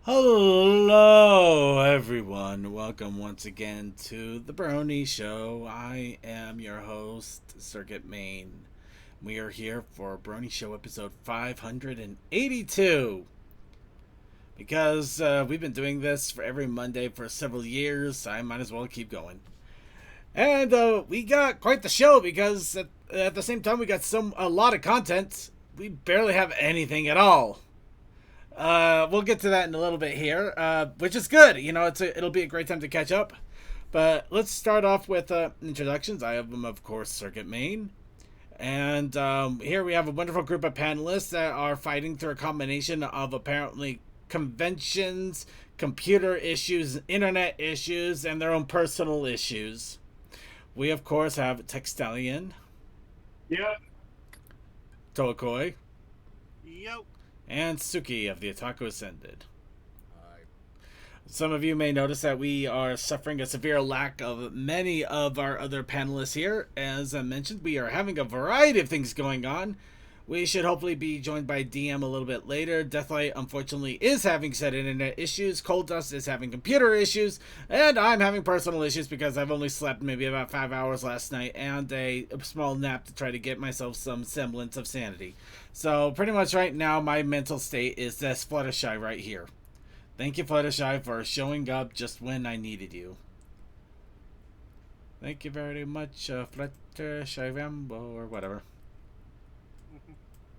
Hello, everyone. Welcome once again to the Brony Show. I am your host, Circuit Main. We are here for Brony Show episode 582. Because we've been doing this for every Monday for several years, I might as well keep going. And we got quite the show because at the same time we got a lot of content. We barely have anything at all. We'll get to that in a little bit here, which is good. You know, it'll be a great time to catch up. But let's start off with introductions. I have them, of course, Circuit Main. And here we have a wonderful group of panelists that are fighting through a combination of apparently conventions, computer issues, internet issues, and their own personal issues. We, of course, have Textalion, Yep. Tokoi, Yep. and Suki of the Otaku Ascended. I Some of you may notice that we are suffering a severe lack of many of our other panelists here. As I mentioned, we are having a variety of things going on. We should hopefully be joined by DM a little bit later. Deathlight, unfortunately, is having said internet issues. Cold Dust is having computer issues. And I'm having personal issues because I've only slept maybe about 5 hours last night and a small nap to try to get myself some semblance of sanity. So, pretty much right now, my mental state is this Fluttershy right here. Thank you, Fluttershy, for showing up just when I needed you. Thank you very much, Fluttershy Rambo, or whatever.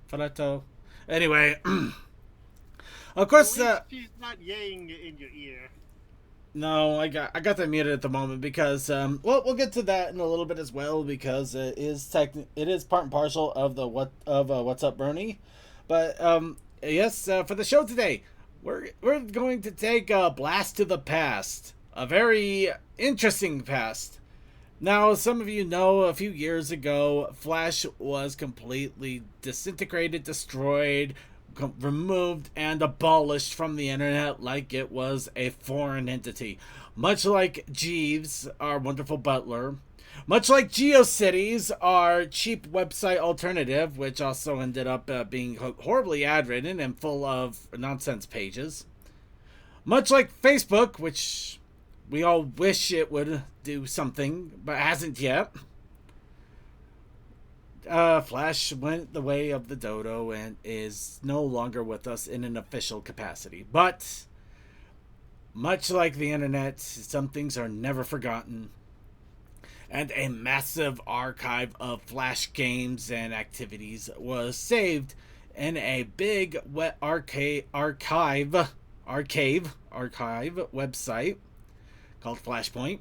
Flutto. Anyway, of course, At least she's not yaying in your ear. no, I got that muted at the moment because well, we'll get to that in a little bit as well because it is part and parcel of the what's up, Brony. But yes, for the show today, we're going to take a blast to the past, a very interesting past. Now, some of you know a few years ago, Flash was completely disintegrated, destroyed, removed, and abolished from the internet like it was a foreign entity. Much like Jeeves, our wonderful butler, much like GeoCities, our cheap website alternative, which also ended up being horribly ad ridden and full of nonsense pages. Much like Facebook, which we all wish it would do something, but hasn't yet. Flash went the way of the dodo and is no longer with us in an official capacity. But, much like the internet, some things are never forgotten. And a massive archive of Flash games and activities was saved in a big archive website called Flashpoint.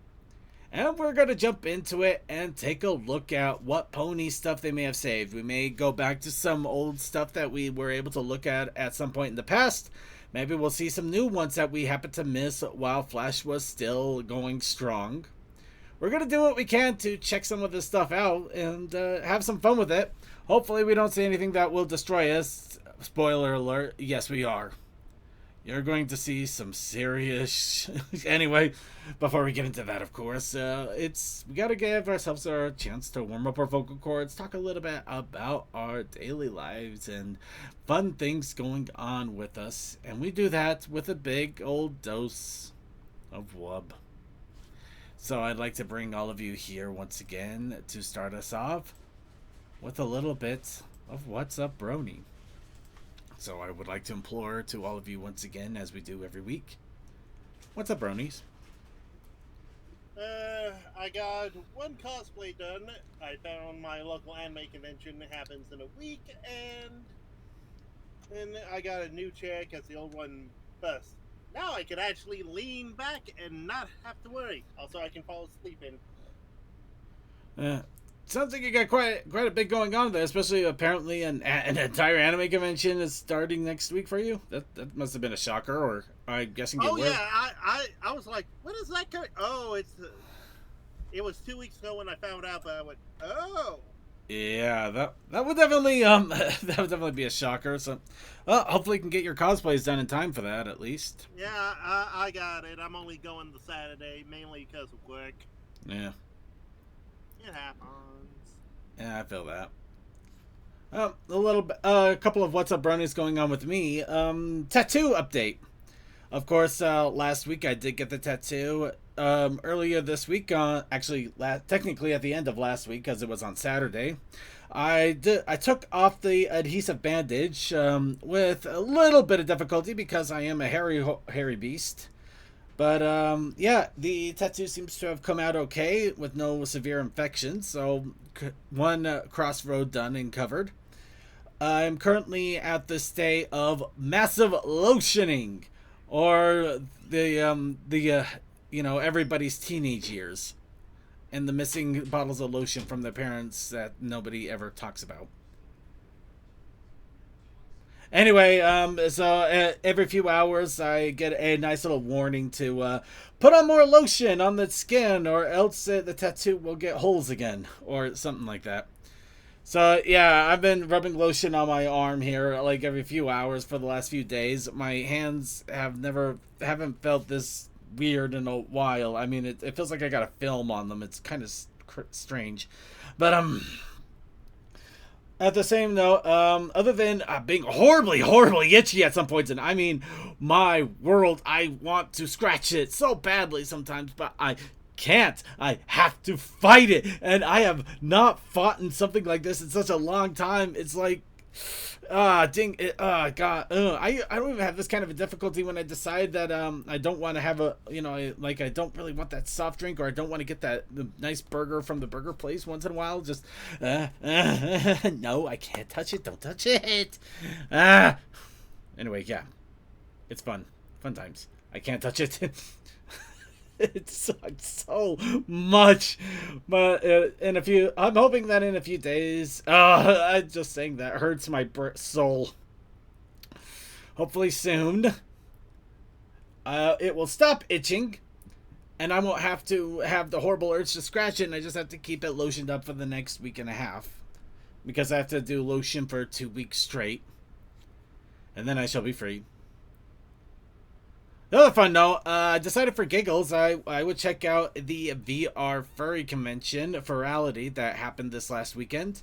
And we're going to jump into it and take a look at what pony stuff they may have saved. We may go back to some old stuff that we were able to look at some point in the past. Maybe we'll see some new ones that we happened to miss while Flash was still going strong. We're going to do what we can to check some of this stuff out and have some fun with it. Hopefully we don't see anything that will destroy us. Spoiler alert, yes we are. You're going to see some serious... Anyway, before we get into that, of course, we got to give ourselves a chance to warm up our vocal cords, talk a little bit about our daily lives and fun things going on with us. And we do that with a big old dose of wub. So I'd like to bring all of you here once again to start us off with a little bit of What's Up, Brony. So I would like to implore to all of you once again, as we do every week, what's up, Bronies? I got one cosplay done. I found my local anime convention happens in a week, and I got a new chair because the old one bust. Now I can actually lean back and not have to worry. Also, I can fall asleep in. Sounds like you got quite a bit going on there, especially apparently an entire anime convention is starting next week for you. That must have been a shocker, or I'm guessing you Oh were. yeah, I was like, what is that? Oh, it was 2 weeks ago when I found out, but I went, oh. Yeah, that would definitely that would definitely be a shocker. So, well, hopefully you can get your cosplays done in time for that at least. Yeah, I got it. I'm only going the Saturday, mainly because of work. Yeah, It happens. yeah, I feel that. A couple of what's up brownies going on with me. Tattoo update. Of course, last week I did get the tattoo. Earlier this week, actually, technically at the end of last week, because it was on Saturday, I took off the adhesive bandage with a little bit of difficulty because I am a hairy beast. But yeah, the tattoo seems to have come out okay with no severe infections. So one crossroad done and covered. I'm currently at the state of massive lotioning, or the everybody's teenage years, and the missing bottles of lotion from their parents that nobody ever talks about. Anyway, every few hours I get a nice little warning to put on more lotion on the skin, or else the tattoo will get holes again, or something like that. So yeah, I've been rubbing lotion on my arm here like every few hours for the last few days. My hands haven't felt this weird in a while. I mean, it feels like I got a film on them. It's kind of strange, but at the same note, other than being horribly itchy at some points, and I mean, my world, I want to scratch it so badly sometimes, but I can't. I have to fight it, and I have not fought in something like this in such a long time. It's like, ding, God, I don't even have this kind of a difficulty when I decide that I don't want to have I don't really want that soft drink, or I don't want to get the nice burger from the burger place once in a while. Just no, I can't touch it. Don't touch it. Anyway, yeah, it's fun times. I can't touch it. It sucks so much, but I'm hoping that in a few days, I'm just saying that hurts my soul. Hopefully soon, it will stop itching, and I won't have to have the horrible urge to scratch it, and I just have to keep it lotioned up for the next week and a half, because I have to do lotion for 2 weeks straight, and then I shall be free. Another fun note, I decided for giggles, I would check out the VR furry convention, Furality, that happened this last weekend,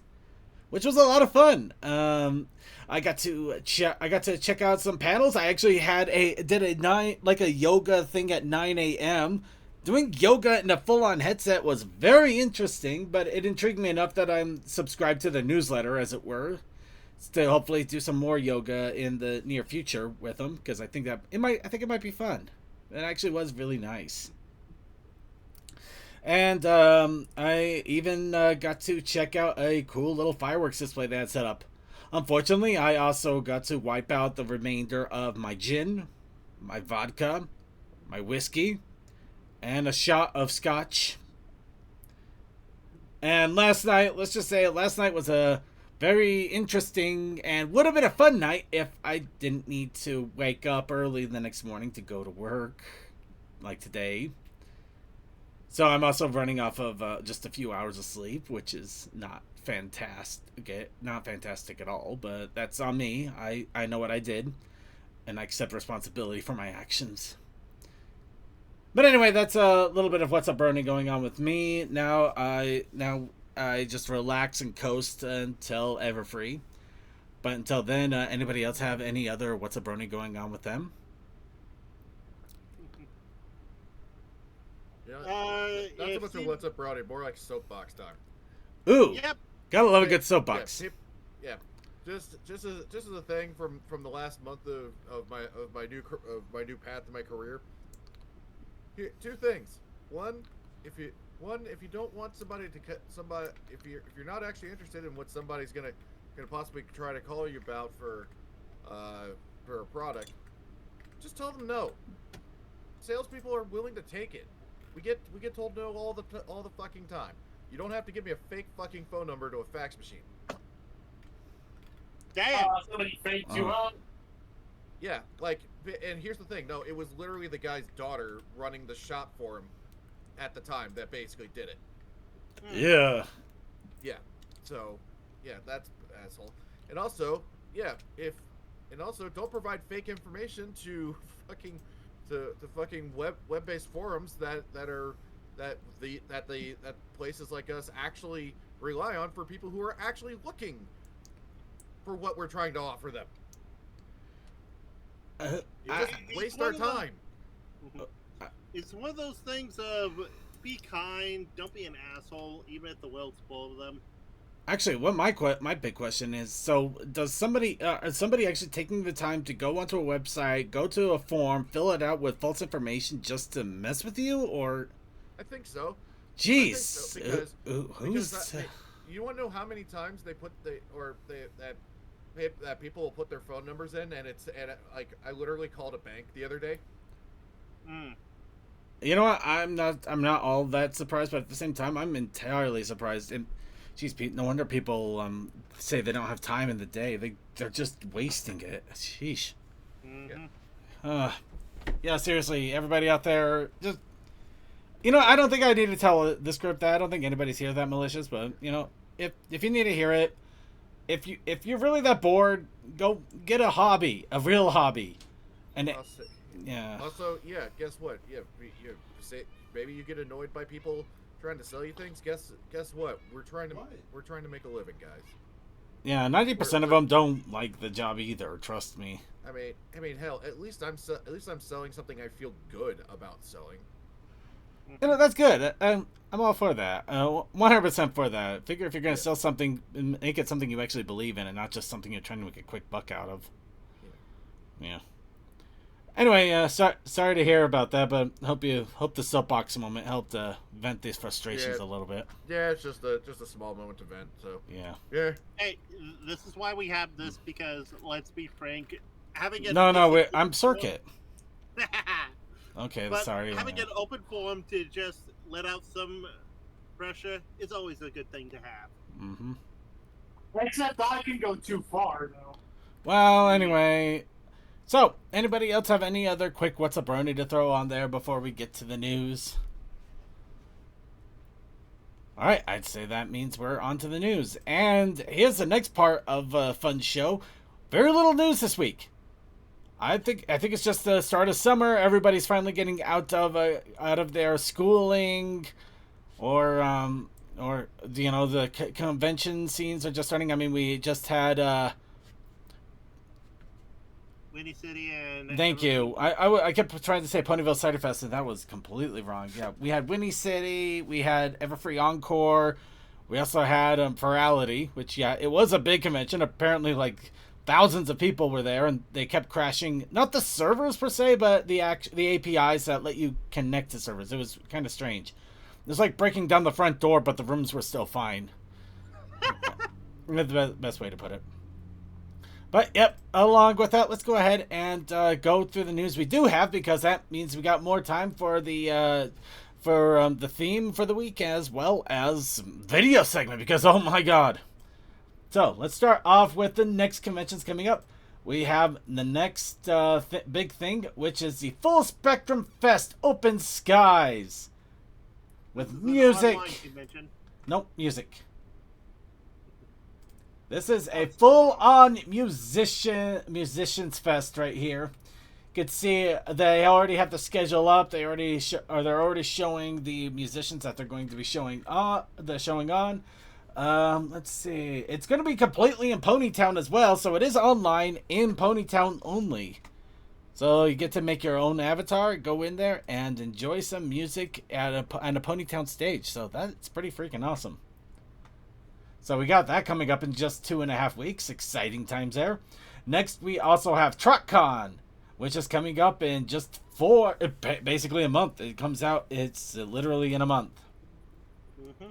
which was a lot of fun. I got to check out some panels. I actually did a yoga thing at 9 a.m. Doing yoga in a full-on headset was very interesting, but it intrigued me enough that I'm subscribed to the newsletter, as it were, to hopefully do some more yoga in the near future with them, because I think it might be fun. It actually was really nice. And I even got to check out a cool little fireworks display they had set up. Unfortunately, I also got to wipe out the remainder of my gin, my vodka, my whiskey, and a shot of scotch. And last night was a very interesting and would have been a fun night if I didn't need to wake up early the next morning to go to work like today. So I'm also running off of just a few hours of sleep, which is not fantastic at all, but that's on me. I know what I did, and I accept responsibility for my actions. But anyway, that's a little bit of what's up, Brony, going on with me. Now I just relax and coast until ever free. But until then, anybody else have any other what's up, Brony, going on with them? Yeah, not so much of what's up, Brody, more like soapbox time. Ooh, Yep. gotta love a good soapbox. Yeah. Just as a thing from the last month of my new path in my career. Here, two things. One, if you don't want somebody to cut somebody, if you're not actually interested in what somebody's gonna possibly try to call you about for a product, just tell them no. Salespeople are willing to take it. We get told no all the fucking time. You don't have to give me a fake fucking phone number to a fax machine. Damn. Somebody faked you up. Yeah, and here's the thing. No, it was literally the guy's daughter running the shop for him at the time that basically did it. Yeah. Yeah. So, yeah, that's asshole. And also, don't provide fake information to fucking web-based forums that places like us actually rely on for people who are actually looking for what we're trying to offer them. You I, just waste our time. It's one of those things of be kind, don't be an asshole, even if the world's full of them. actually, what my big question is: so does somebody is somebody actually taking the time to go onto a website, go to a form, fill it out with false information just to mess with you, or? I think so. Jeez, Because who's? you want to know how many times they put that people will put their phone numbers in, and like I literally called a bank the other day. Mm. You know what? I'm not all that surprised, but at the same time, I'm entirely surprised. And, geez, no wonder people say they don't have time in the day. They're just wasting it. Sheesh. Mm-hmm. Yeah, seriously, everybody out there, just I don't think I need to tell this group that. I don't think anybody's here that malicious, but if you need to hear it, if you're really that bored, go get a hobby, a real hobby, and yeah. Also, yeah. Guess what? Yeah, you say maybe you get annoyed by people trying to sell you things. Guess what? We're trying to make a living, guys. Yeah, 90% of them don't like the job either. Trust me. I mean, hell, at least I'm selling something I feel good about selling. That's good. I'm all for that. 100% for that. Figure if you're gonna sell something, make it something you actually believe in, and not just something you're trying to make a quick buck out of. Yeah. Anyway, sorry to hear about that, but hope the soapbox moment helped vent these frustrations a little bit. Yeah, it's just a small moment to vent. So yeah. Hey, this is why we have this, because let's be frank, having it. No, I'm Circuit. Okay, but sorry. Having an open forum to just let out some pressure is always a good thing to have. Mm-hmm. Except I can go too far, though. Well, anyway. So, anybody else have any other quick What's Up Brony to throw on there before we get to the news? Alright, I'd say that means we're on to the news. And here's the next part of a fun show. Very little news this week. I think it's just the start of summer. Everybody's finally getting out of their schooling, or the convention scenes are just starting. I mean, we just had Windy City and. Thank you. I kept trying to say Ponyville Cider Fest, and that was completely wrong. Yeah, we had Windy City. We had Everfree Encore. We also had Virality, which it was a big convention. Apparently, like, thousands of people were there, and they kept crashing. Not the servers per se, but the APIs that let you connect to servers. It was kind of strange. It was like breaking down the front door, but the rooms were still fine. That's the best way to put it. But yep, along with that, let's go ahead and go through the news we do have, because that means we got more time for the theme for the week, as well as video segment, because oh my god. So, let's start off with the next conventions coming up. We have the next big thing, which is the Full Spectrum Fest Open Skies. With music. Nope, music. This is a full-on musicians fest right here. You can see they already have the schedule up. They're already showing the musicians that they're going to be showing on. Let's see. It's going to be completely in Ponytown as well, so it is online in Ponytown only. So you get to make your own avatar, go in there, and enjoy some music at a Ponytown stage. So that's pretty freaking awesome. So we got that coming up in just 2.5 weeks. Exciting times there. Next, we also have TruckCon, which is coming up in just basically a month. It comes out, it's literally in a month. Mm-hmm.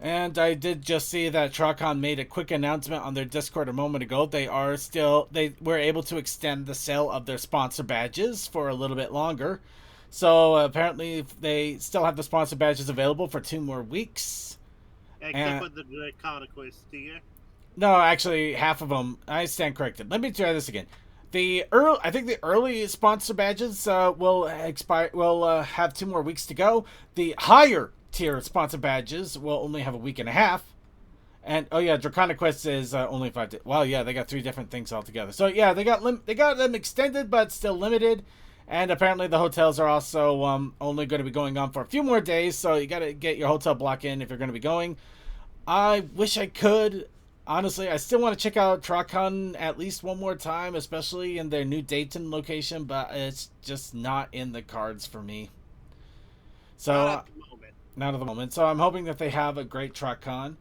And I did just see that TruckCon made a quick announcement on their Discord a moment ago. They were able to extend the sale of their sponsor badges for a little bit longer. So apparently they still have the sponsor badges available for 2 more weeks. Except for the Draconequist, do you? No, actually, half of them. I stand corrected. Let me try this again. I think the early sponsor badges will expire. Will have 2 more weeks to go. The higher tier sponsor badges will only have a week and a half. And oh yeah, Draconequist is only 5 days. Well, yeah, they got 3 different things altogether. So yeah, they got them extended, but still limited. And apparently the hotels are also only going to be going on for a few more days, so you got to get your hotel block in if you're going to be going. I wish I could honestly, I still want to check out TROCON at least one more time, especially in their new Dayton location, but it's just not in the cards for me. So, Not at the moment. not at the moment. So I'm hoping that they have a great TROCON.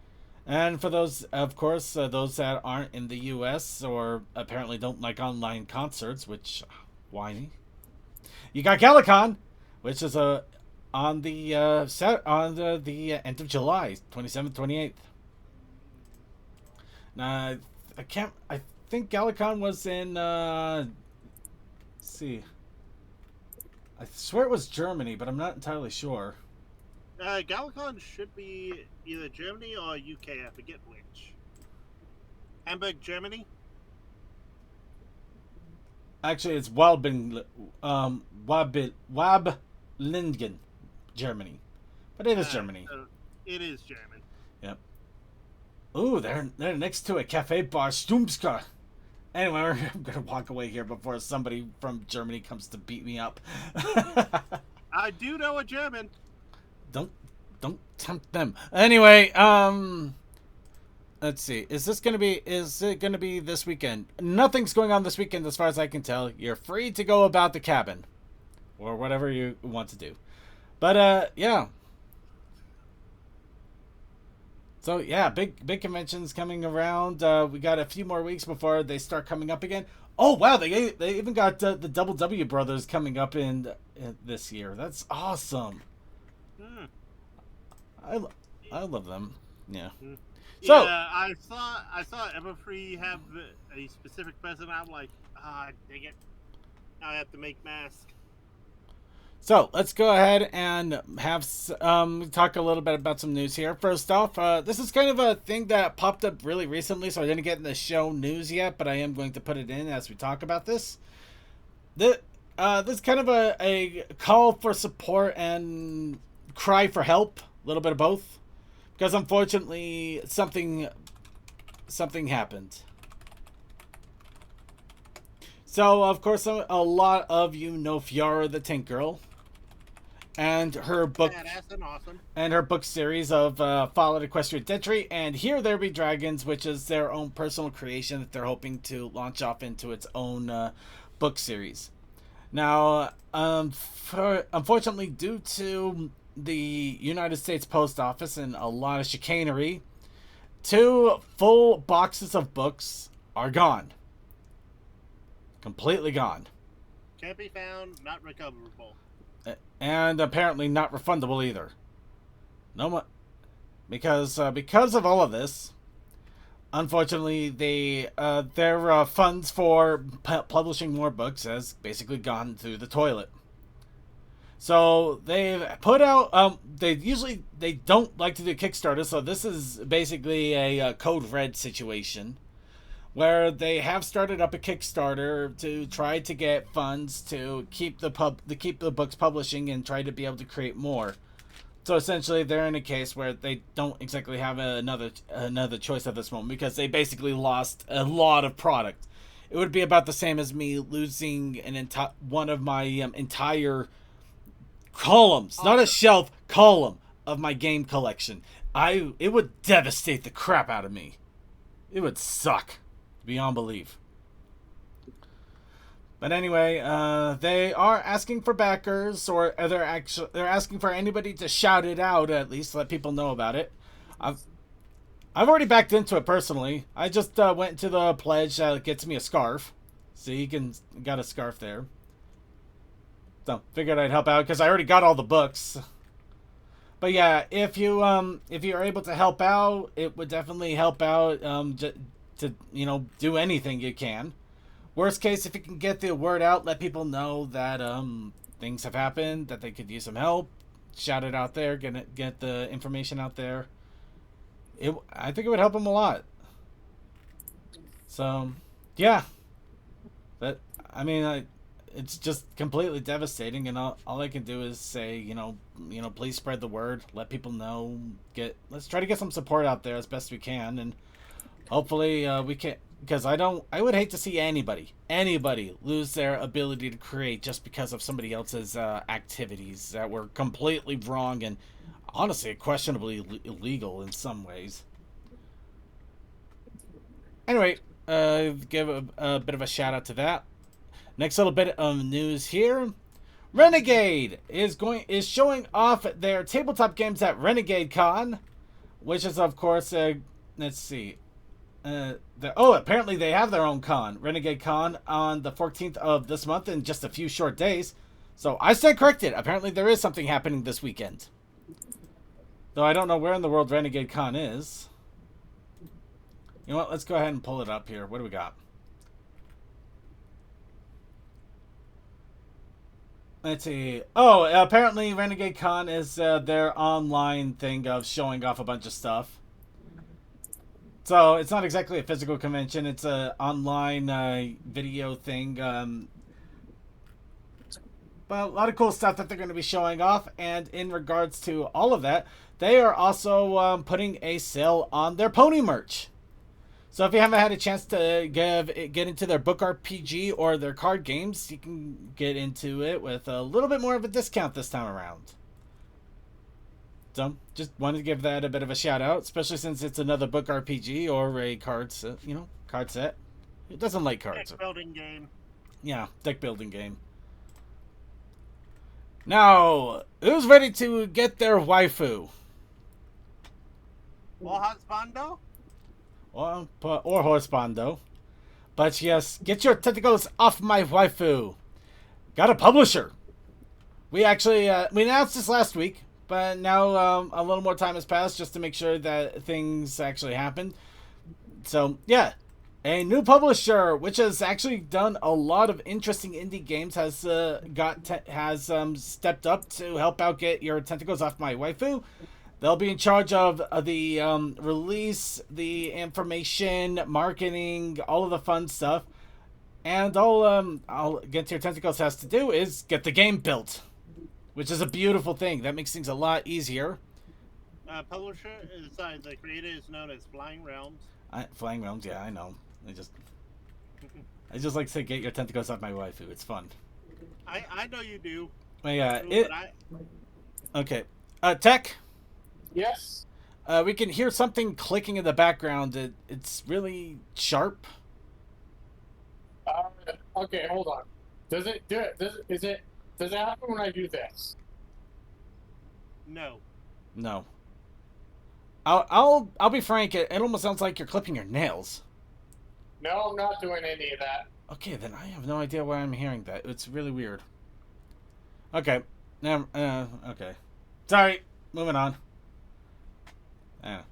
And for those, of course, those that aren't in the U.S. or apparently don't like online concerts, which, whiny, you got Galicon, which is on the the end of July, 27th, 28th. I can't. I think Galicon was in. Let's see. I swear it was Germany, but I'm not entirely sure. Galicon should be either Germany or UK. I forget which. Hamburg, Germany. Actually, it's Wablingen, Germany, but it is Germany. It is German. Yep. Ooh, they're next to a cafe bar, Stumska. Anyway, I'm gonna walk away here before somebody from Germany comes to beat me up. I do know a German. Don't tempt them. Anyway, let's see. Is it gonna be this weekend? Nothing's going on this weekend as far as I can tell. You're free to go about the cabin. Or whatever you want to do. But yeah. So yeah, big conventions coming around. We got a few more weeks before they start coming up again. Oh wow, they even got the Double W Brothers coming up in this year. That's awesome. I love them. Yeah. So yeah, I saw Everfree have a specific person. I'm like, dang it! Now I have to make masks. So let's go ahead and have talk a little bit about some news here. First off, this is kind of a thing that popped up really recently, so I didn't get in the show news yet, but I am going to put it in as we talk about this. This is kind of a call for support and cry for help, a little bit of both, because unfortunately something happened. So of course, a lot of you know Fiora the Tank Girl. And her book, awesome. And her book series of Fallout Equestria Gentry and Here There Be Dragons, which is their own personal creation that they're hoping to launch off into its own book series. Now, unfortunately, due to the United States Post Office and a lot of chicanery, 2 full boxes of books are gone. Completely gone. Can't be found, not recoverable. And apparently not refundable either. No, because of all of this, unfortunately, their funds for publishing more books has basically gone through the toilet. So they've put out. They don't like to do Kickstarter, so this is basically a Code Red situation, where they have started up a Kickstarter to try to get funds to keep the books publishing and try to be able to create more. So essentially, they're in a case where they don't exactly have another choice at this moment, because they basically lost a lot of product. It would be about the same as me losing one of my entire columns, not a shelf, column of my game collection. It would devastate the crap out of me. It would suck beyond belief. But anyway, they are asking for backers, or they're asking for anybody to shout it out, at least let people know about it. I've already backed into it personally. I just went to the pledge that gets me a scarf. So you got a scarf there. So figured I'd help out because I already got all the books. But yeah, if you are able to help out, it would definitely help out. To do anything you can. Worst case, if you can get the word out, let people know that things have happened, that they could use some help. Shout it out there, get the information out there. I think it would help them a lot. So, yeah. But I mean, it's just completely devastating, and all I can do is say, please spread the word, let people know, let's try to get some support out there as best we can, and hopefully we can, because I would hate to see anybody lose their ability to create just because of somebody else's activities that were completely wrong and honestly questionably illegal in some ways. Anyway, give a bit of a shout out to that. Next little bit of news here. Renegade is showing off their tabletop games at Renegade Con, which is of course let's see. Apparently they have their own con, Renegade Con, on the 14th of this month in just a few short days. So I stand corrected. Apparently there is something happening this weekend. Though I don't know where in the world Renegade Con is. You know what? Let's go ahead and pull it up here. What do we got? Let's see. Oh, apparently Renegade Con is their online thing of showing off a bunch of stuff. So it's not exactly a physical convention. It's an online video thing. But a lot of cool stuff that they're going to be showing off. And in regards to all of that, they are also putting a sale on their pony merch. So if you haven't had a chance to get into their book RPG or their card games, you can get into it with a little bit more of a discount this time around. So just wanted to give that a bit of a shout out, especially since it's another book RPG or a card set, card set. It doesn't like cards. Deck building game. Yeah, deck building game. Now, who's ready to get their waifu? Or husbando? Or horsebando. But yes, get your tentacles off my waifu. Got a publisher. We actually, we announced this last week, but now a little more time has passed just to make sure that things actually happen. So, yeah. A new publisher, which has actually done a lot of interesting indie games, has stepped up to help out get your tentacles off my waifu. They'll be in charge of the release, the information, marketing, all of the fun stuff. And all Get Your Tentacles has to do is get the game built, which is a beautiful thing. That makes things a lot easier. Publisher is the creator is known as Flying Realms. Flying Realms, yeah, I know. I just like to say, get your tentacles off my waifu. It's fun. I know you do. Well, yeah. Okay. Tech. Yes. We can hear something clicking in the background. It's really sharp. Okay, hold on. Does it do it? Does it happen when I do this? No. No. I'll be frank. It almost sounds like you're clipping your nails. No, I'm not doing any of that. Okay, then I have no idea why I'm hearing that. It's really weird. Okay. Okay. Sorry. Moving on.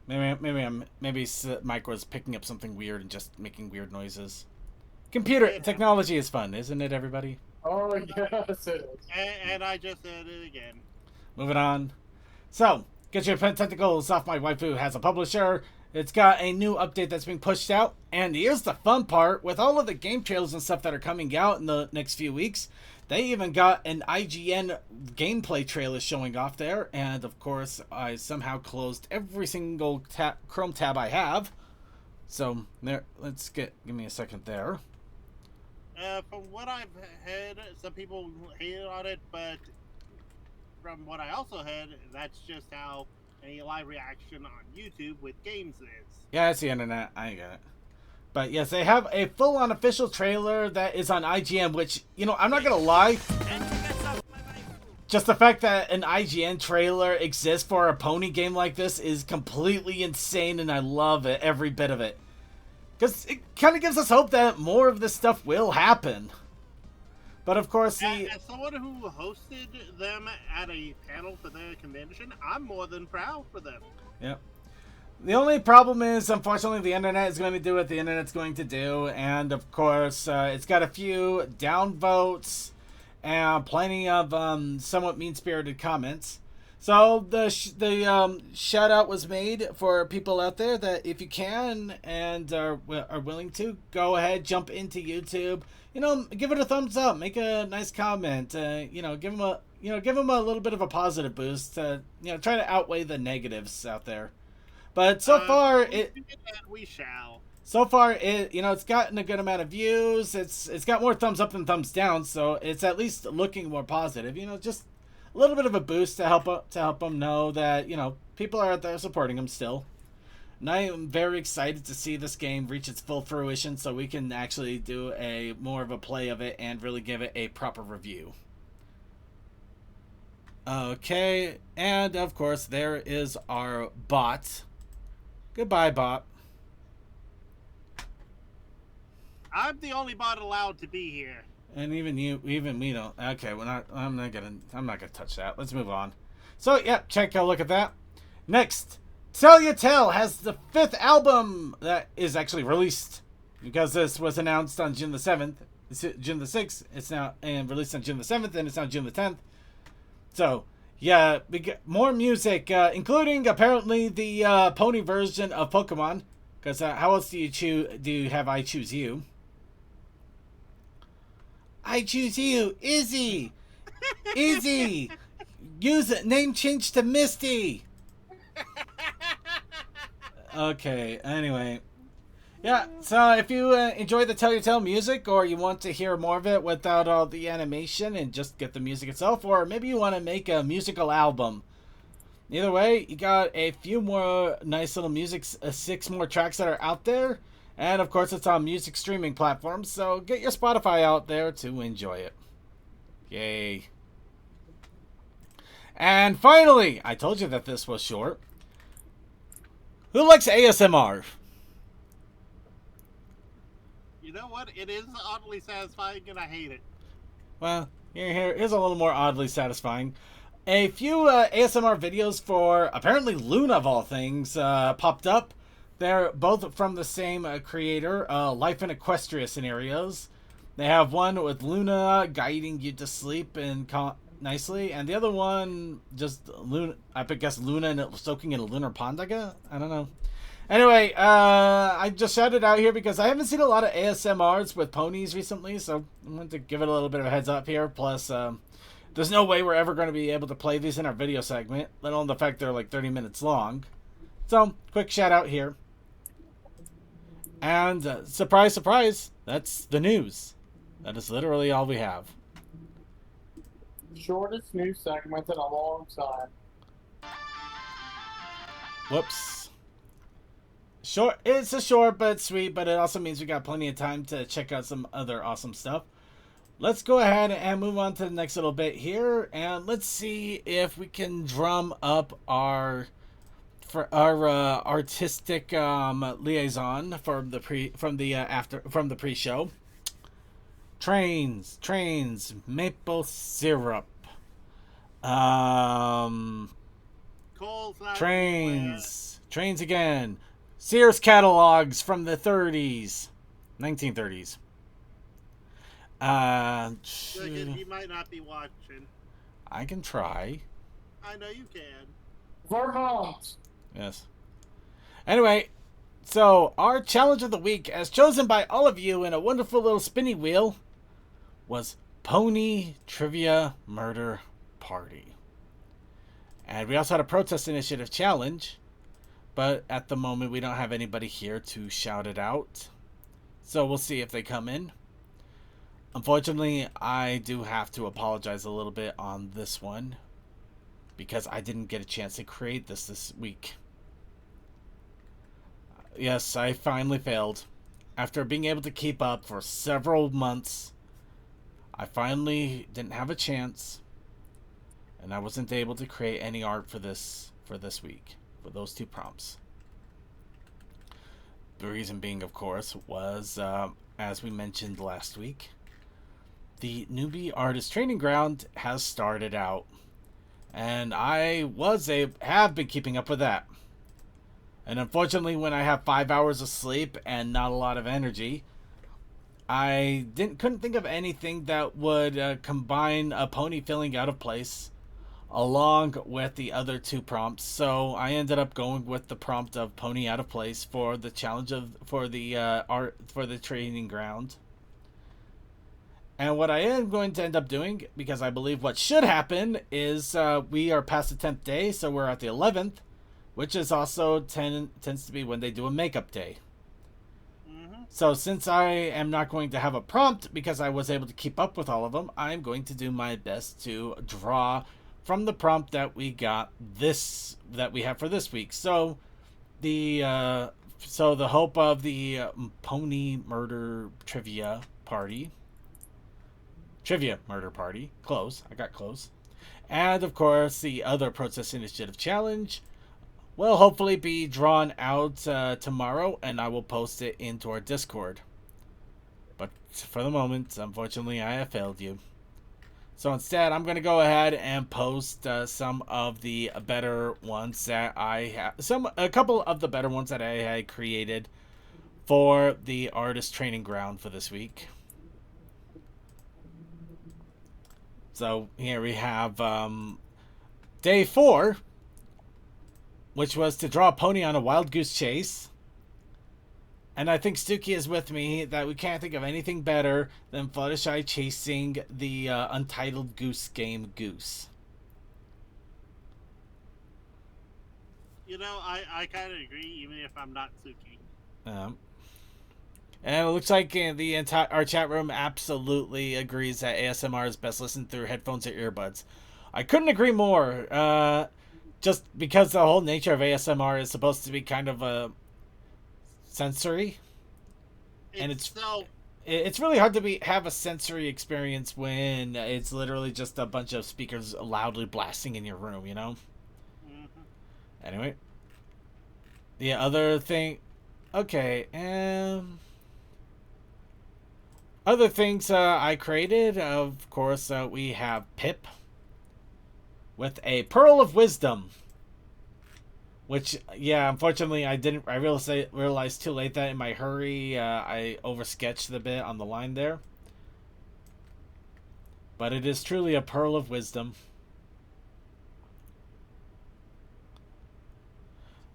Maybe Mike was picking up something weird and just making weird noises. Computer technology is fun, isn't it, everybody? Oh, yes, it is. And I just said it again. Moving on. So, Get Your Tentacles Off My Waifu has a publisher. It's got a new update that's being pushed out. And here's the fun part. With all of the game trailers and stuff that are coming out in the next few weeks, they even got an IGN gameplay trailer showing off there. And, of course, I somehow closed every single Chrome tab I have. So, there. Give me a second there. From what I've heard, some people hate on it, but from what I also heard, that's just how any live reaction on YouTube with games is. Yeah, it's the internet. I get it. But yes, they have a full-on official trailer that is on IGN, which, I'm not going to lie. Just the fact that an IGN trailer exists for a pony game like this is completely insane, and I love it, every bit of it. Because it kind of gives us hope that more of this stuff will happen. But of course, as someone who hosted them at a panel for their convention, I'm more than proud for them. Yep. The only problem is, unfortunately, the internet is going to do what the internet's going to do. And of course, it's got a few downvotes and plenty of somewhat mean-spirited comments. So the shout out was made for people out there that if you can and are willing to, go ahead, jump into YouTube, give it a thumbs up, make a nice comment, give them a little bit of a positive boost to, try to outweigh the negatives out there. But so far we shall. So far it's gotten a good amount of views. It's got more thumbs up than thumbs down, so it's at least looking more positive. Just a little bit of a boost to help them know that people are out there supporting them still. And I am very excited to see this game reach its full fruition so we can actually do a more of a play of it and really give it a proper review. Okay, and of course there is our bot. Goodbye, bot. I'm the only bot allowed to be here. And even we don't. Okay, I'm not gonna touch that. Let's move on. So, yep, check a look at that. Next, Tell Ya Tell has the 5th album that is actually released, because this was announced on June the 7th, June the 6th. It's now and released on June the 7th, and it's now June the 10th. So, yeah, we get more music, including apparently the pony version of Pokemon. Because how else do you have I Choose You? I choose you, Izzy. Izzy, use it. Name change to Misty. Okay. Anyway, yeah. So if you enjoy the Tell Ya Tell music, or you want to hear more of it without all the animation and just get the music itself, or maybe you want to make a musical album. Either way, you got a few more nice little music, 6 more tracks that are out there. And, of course, it's on music streaming platforms, so get your Spotify out there to enjoy it. Yay. And finally, I told you that this was short. Who likes ASMR? You know what? It is oddly satisfying, and I hate it. Well, here's a little more oddly satisfying. A few ASMR videos for, apparently, Luna, of all things, popped up. They're both from the same creator, Life in Equestria Scenarios. They have one with Luna guiding you to sleep and nicely, and the other one just Luna. I guess Luna and soaking in a lunar pond. I don't know. Anyway, I just shouted out here because I haven't seen a lot of ASMRs with ponies recently, so I wanted to give it a little bit of a heads up here. Plus, there's no way we're ever going to be able to play these in our video segment, let alone the fact they're like 30 minutes long. So, quick shout out here. And surprise, surprise, that's the news. That is literally all we have. Shortest news segment in a long time. Whoops. Short. It's a short but sweet, but it also means we got plenty of time to check out some other awesome stuff. Let's go ahead and move on to the next little bit here, and let's see if we can drum up our artistic liaison from the pre-show. Trains, maple syrup. Trains again. Sears catalogs from the 1930s. You might not be watching. I can try. I know you can. Vermont. Yes. Anyway, so our challenge of the week, as chosen by all of you in a wonderful little spinny wheel, was Pony Trivia Murder Party. And we also had a protest initiative challenge, but at the moment we don't have anybody here to shout it out. So we'll see if they come in. Unfortunately, I do have to apologize a little bit on this one, because I didn't get a chance to create this week. Yes, I finally failed. After being able to keep up for several months, I finally didn't have a chance, and I wasn't able to create any art for this week, for those 2 prompts. The reason being, of course, was, as we mentioned last week, the Newbie Artist Training Ground has started out, and I have been keeping up with that. And unfortunately, when I have 5 hours of sleep and not a lot of energy, I couldn't think of anything that would combine a pony feeling out of place along with the other 2 prompts. So I ended up going with the prompt of pony out of place for the challenge for the training ground. And what I am going to end up doing, because I believe what should happen, is we are past the 10th day, so we're at the 11th, which is also tends to be when they do a makeup day. Mm-hmm. So since I am not going to have a prompt, because I was able to keep up with all of them, I'm going to do my best to draw from the prompt that we have for this week. So the so the hope of the pony murder trivia murder party, close. I got close. And of course, the other Protest Initiative challenge will hopefully be drawn out tomorrow, and I will post it into our Discord. But for the moment, unfortunately, I have failed you. So instead, I'm going to go ahead and post some of the better ones that I have, a couple of the better ones that I had created for the artist training ground for this week. So here we have day 4, which was to draw a pony on a wild goose chase. And I think Stuki is with me that we can't think of anything better than Fluttershy chasing the Untitled Goose Game Goose. You know, I kind of agree, even if I'm not Suki. And it looks like the entire our chat room absolutely agrees that ASMR is best listened through headphones or earbuds. I couldn't agree more. Just because the whole nature of ASMR is supposed to be kind of a sensory, and it's really hard to have a sensory experience when it's literally just a bunch of speakers loudly blasting in your room, you know. Mm-hmm. Anyway, the other thing, okay, other things I created, of course, we have Pip with a Pearl of Wisdom. Which, yeah, unfortunately, I realized too late that in my hurry, I oversketched a bit on the line there. But it is truly a Pearl of Wisdom.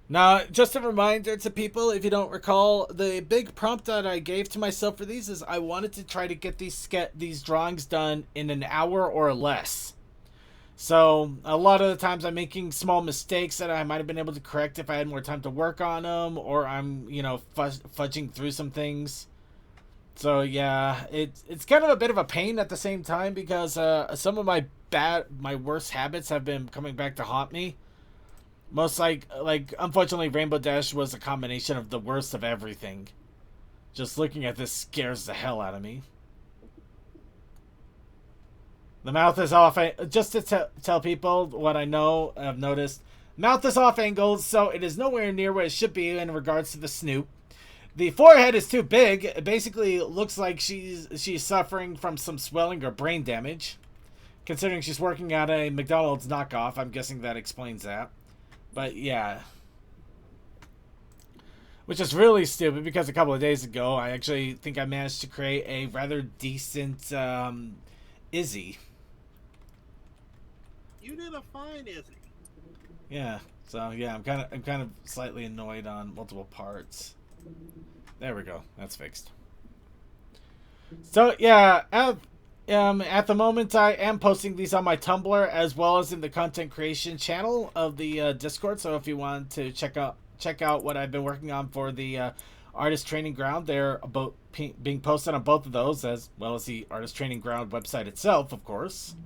Now, just a reminder to people, if you don't recall, the big prompt that I gave to myself for these is I wanted to try to get these drawings done in an hour or less. So, a lot of the times I'm making small mistakes that I might have been able to correct if I had more time to work on them, or I'm, fudging through some things. So, yeah, it's kind of a bit of a pain at the same time because some of my worst habits have been coming back to haunt me. Most unfortunately, Rainbow Dash was a combination of the worst of everything. Just looking at this scares the hell out of me. The mouth is off. Just to tell people what I know, I've noticed. Mouth is off angled, so it is nowhere near where it should be in regards to the snoot. The forehead is too big. It basically looks like she's suffering from some swelling or brain damage. Considering she's working at a McDonald's knockoff, I'm guessing that explains that. But yeah. Which is really stupid because a couple of days ago, I actually think I managed to create a rather decent Izzy. You did a fine Izzy. Yeah. So yeah, I'm kind of slightly annoyed on multiple parts. There we go. That's fixed. So yeah, at the moment I am posting these on my Tumblr as well as in the content creation channel of the Discord. So if you want to check out what I've been working on for the artist training ground, they're about being posted on both of those, as well as the artist training ground website itself, of course.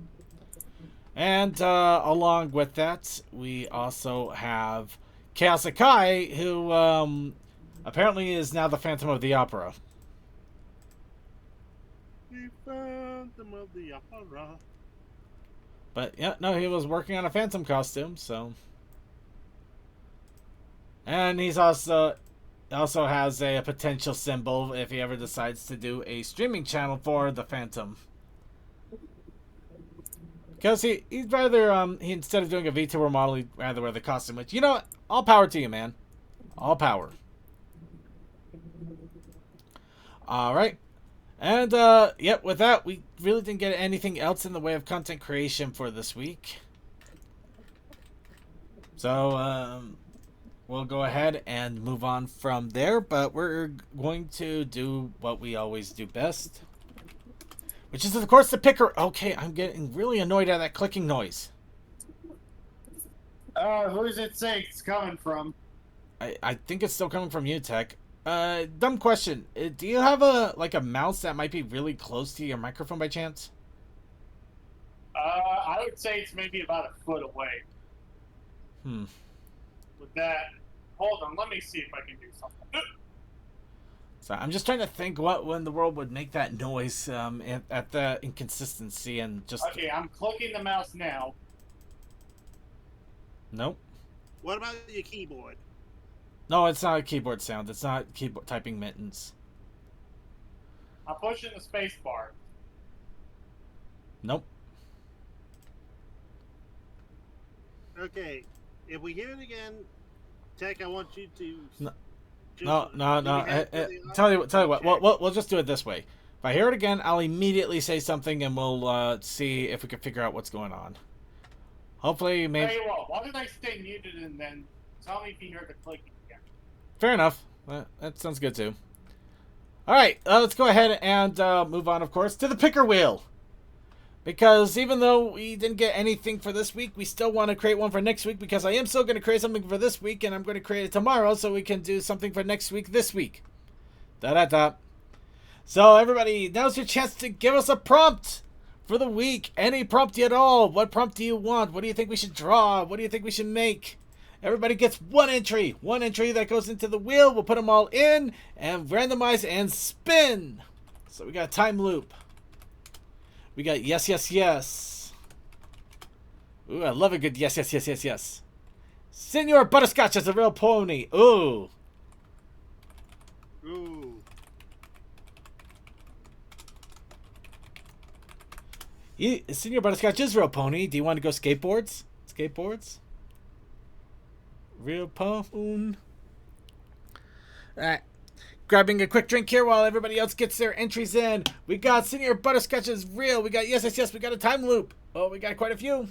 And along with that, we also have Chaos Akai, who apparently is now the Phantom of the Opera. The Phantom of the Opera. But yeah, no, he was working on a Phantom costume, so. And he's also has a potential symbol if he ever decides to do a streaming channel for the Phantom. Because he'd rather, instead of doing a VTuber model, he'd rather wear the costume. Which, all power to you, man. All power. Alright. And, yep, with that, we really didn't get anything else in the way of content creation for this week. So, we'll go ahead and move on from there. But we're going to do what we always do best. Which is, of course, the picker. Okay, I'm getting really annoyed at that clicking noise. Who does it say it's coming from? I think it's still coming from you, Tech. Dumb question. Do you have a mouse that might be really close to your microphone by chance? I would say it's maybe about a foot away. Hmm. With that, Hold on, let me see if I can do something. So I'm just trying to think what when the world would make that noise at the inconsistency and just. Okay, I'm clicking the mouse now. Nope. What about your keyboard? No, it's not a keyboard sound. It's not keyboard typing mittens. I'm pushing the space bar. Nope. Okay, if we hear it again, Tech, I want you to. No. just No. maybe have something on. Tell you what. Check. We'll just do it this way. If I hear it again, I'll immediately say something, and we'll see if we can figure out what's going on. Hopefully, maybe. Tell you what, why don't I stay muted and then tell me if you hear the clicking again? Fair enough. That sounds good too. All right, let's go ahead and move on, of course, to the picker wheel. Because even though we didn't get anything for this week, we still want to create one for next week, because I am still going to create something for this week, and I'm going to create it tomorrow so we can do something for next week this week. Da-da-da. So, everybody, now's your chance to give us a prompt for the week. Any prompt at all. What prompt do you want? What do you think we should draw? What do you think we should make? Everybody gets one entry. One entry that goes into the wheel. We'll put them all in and randomize and spin. So we got a time loop. We got yes, yes, yes. Ooh, I love a good yes, yes, yes, yes, yes. Senor Butterscotch is a real pony. Ooh. Ooh. Senor Butterscotch is a real pony. Do you want to go skateboards? Skateboards? Real pony. Alright. Grabbing a quick drink here while everybody else gets their entries in. We got Senor Butterscotch's real. We got yes, yes, yes. We got a time loop. Oh, we got quite a few.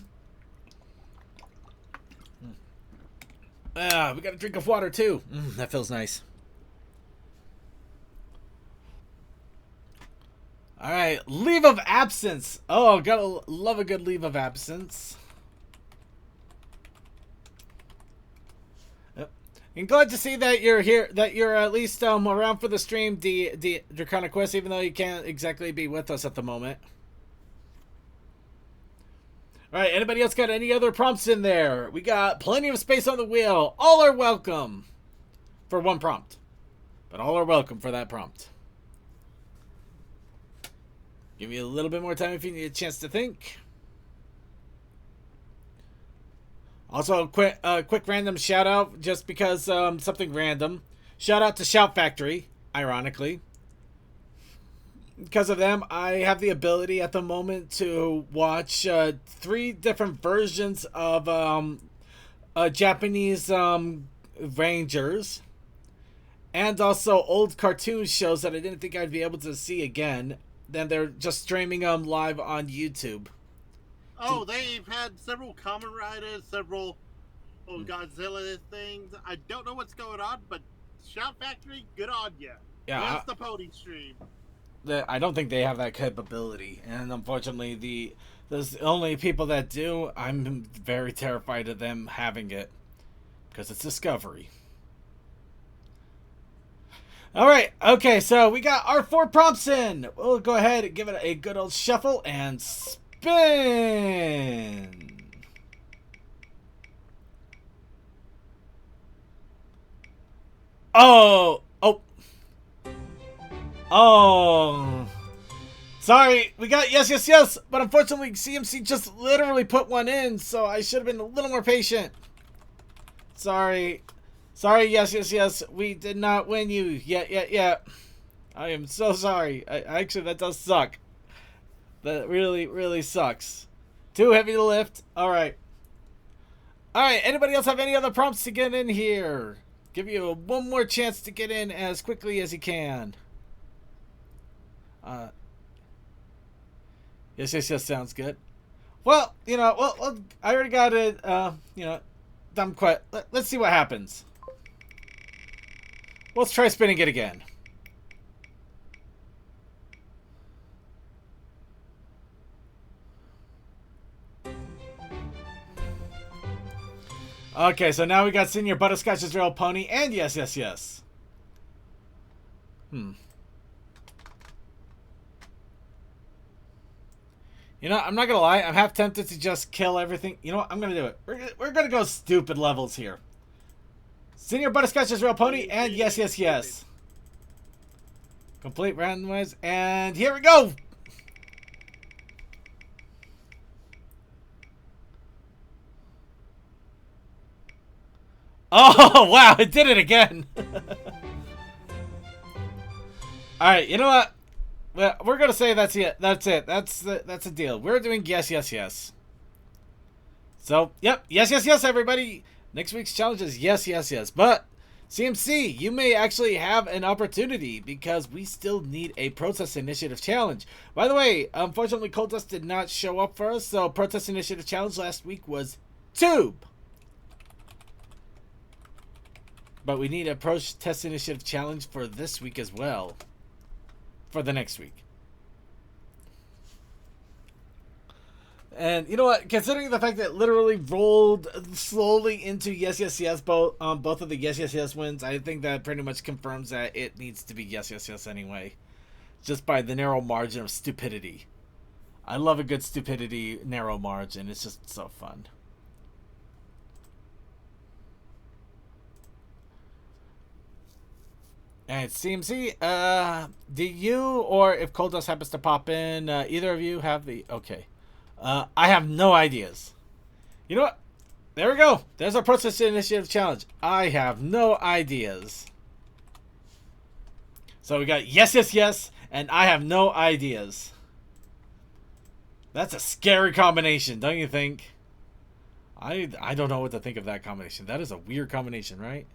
We got a drink of water too. That feels nice. All right, leave of absence. Oh, gotta love a good leave of absence. I'm glad to see that you're here, that you're at least around for the stream, the Draconic Quest, even though you can't exactly be with us at the moment. All right, anybody else got any other prompts in there? We got plenty of space on the wheel. All are welcome for one prompt, but all are welcome for that prompt. Give you a little bit more time if you need a chance to think. Also, a quick random shout out, just because something random. Shout out to Shout Factory, ironically. Because of them, I have the ability at the moment to watch 3 different versions of Japanese Rangers. And also old cartoon shows that I didn't think I'd be able to see again. Then they're just streaming them live on YouTube. Oh, they've had several Kamen Riders, several Godzilla things. I don't know what's going on, but Shout Factory, good on ya. Yeah, That's the pony stream. I don't think they have that capability, and unfortunately, there's only people that do. I'm very terrified of them having it, because it's Discovery. All right, okay, so we got our 4 prompts in. We'll go ahead and give it a good old shuffle and spin. Oh. Sorry, we got yes, yes, yes, but unfortunately CMC just literally put one in, so I should have been a little more patient. Sorry, yes, yes, yes, we did not win you. Yeah. I am so sorry. Actually, that does suck. That really, really sucks. Too heavy to lift. Alright, anybody else have any other prompts to get in here? Give you one more chance to get in as quickly as you can. Yes, sounds good. Well, I already got it, done quite. Let's see what happens. Let's try spinning it again. Okay, so now we got Senor Butterscotch's real pony, and yes. I'm not gonna lie. I'm half tempted to just kill everything. You know what? I'm gonna do it. We're gonna go stupid levels here. Senior Butterscotch is real pony, and yes, yes, yes. Complete randomize, and here we go. Oh wow! It did it again. All right, you know what? Well, we're gonna say that's it. That's it. That's the deal. We're doing yes, yes, yes. So, yep, yes, yes, yes, everybody. Next week's challenge is yes, yes, yes. But CMC, you may actually have an opportunity because we still need a protest initiative challenge. By the way, unfortunately, Coldust did not show up for us, so protest initiative challenge last week was Tube. But we need a protest initiative challenge for this week as well. For the next week. And you know what? Considering the fact that it literally rolled slowly into yes, yes, yes, both of the yes, yes, yes wins, I think that pretty much confirms that it needs to be yes, yes, yes anyway. Just by the narrow margin of stupidity. I love a good stupidity narrow margin. It's just so fun. And CMC, do you, or if Coldust happens to pop in, either of you have the... Okay. I have no ideas. You know what? There we go. There's our Protest Initiative Challenge. I have no ideas. So we got yes, yes, yes, and I have no ideas. That's a scary combination, don't you think? I don't know what to think of that combination. That is a weird combination, right?